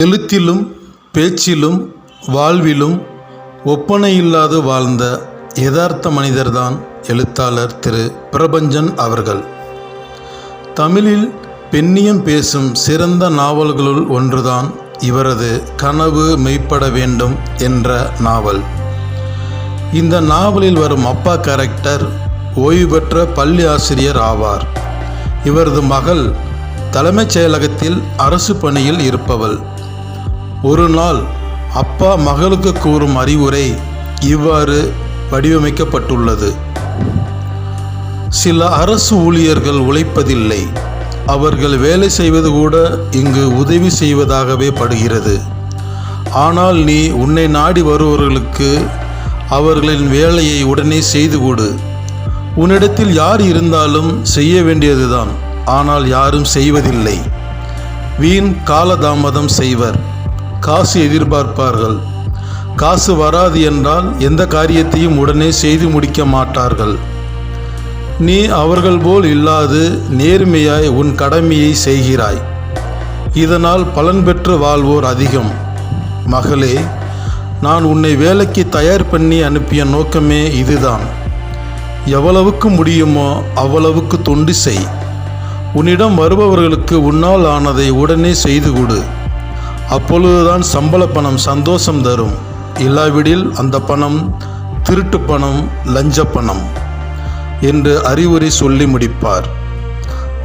எழுத்திலும் பேச்சிலும் வாழ்விலும் ஒப்பனையில்லாது வாழ்ந்த யதார்த்த மனிதர்தான் எழுத்தாளர் திரு பிரபஞ்சன் அவர்கள். தமிழில் பெண்ணியம் பேசும் சிறந்த நாவல்களுள் ஒன்றுதான் இவரது கனவு மெய்ப்பட வேண்டும் என்ற நாவல். இந்த நாவலில் வரும் அப்பா கேரக்டர் ஓய்வு பெற்ற பள்ளி ஆசிரியர் ஆவார். இவரது மகள் தலைமைச் செயலகத்தில் அரசு பணியில் இருப்பவள். ஒரு நாள் அப்பா மகளுக்கு கூறும் அறிவுரை இவ்வாறு வடிவமைக்கப்பட்டுள்ளது. சில அரசு ஊழியர்கள் உழைப்பதில்லை, அவர்கள் வேலை செய்வது கூட இங்கு உதவி செய்வதாகவே படுகிறது. ஆனால் நீ உன்னை நாடி வருபவர்களுக்கு அவர்களின் வேலையை உடனே செய்து கொடு. உன்னிடத்தில் யார் இருந்தாலும் செய்ய வேண்டியதுதான், ஆனால் யாரும் செய்வதில்லை. வீண் காலதாமதம் செய்வர், காசு எதிர்பார்ப்பார்கள். காசு வராது என்றால் எந்த காரியத்தையும் உடனே செய்து முடிக்க மாட்டார்கள். நீ அவர்கள் போல் இல்லாது நேர்மையாய் உன் கடமையை செய்கிறாய். இதனால் பலன் பெற்று வாழ்வோர் அதிகம். மகளே, நான் உன்னை வேலைக்கு தயார் பண்ணி அனுப்பிய நோக்கமே இதுதான். எவ்வளவுக்கு முடியுமோ அவ்வளவுக்கு தொண்டு செய். உன்னிடம் வருபவர்களுக்கு உன்னால் ஆனதை உடனே செய்து கொடு. அப்பொழுதுதான் சம்பள பணம் சந்தோஷம் தரும். இல்லாவிடில் அந்த பணம் திருட்டு பணம், லஞ்ச பணம் என்று அறிவுரை சொல்லி முடிப்பார்.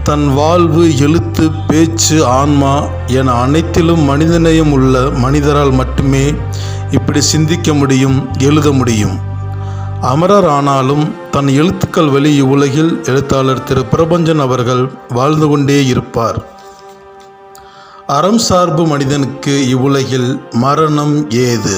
தன் வாழ்வு, எழுத்து, பேச்சு, ஆன்மா என அனைத்திலும் மனிதநேயம் உள்ள மனிதரால் மட்டுமே இப்படி சிந்திக்க முடியும், எழுத முடியும். அமரர் ஆனாலும் தன் எழுத்துக்கள் வழி இவ்வுலகில் எழுத்தாளர் திரு பிரபஞ்சன் அவர்கள் வாழ்ந்து கொண்டே இருப்பார். அறம் சார்பு மனிதனுக்கு இவ்வுலகில் மரணம் ஏது?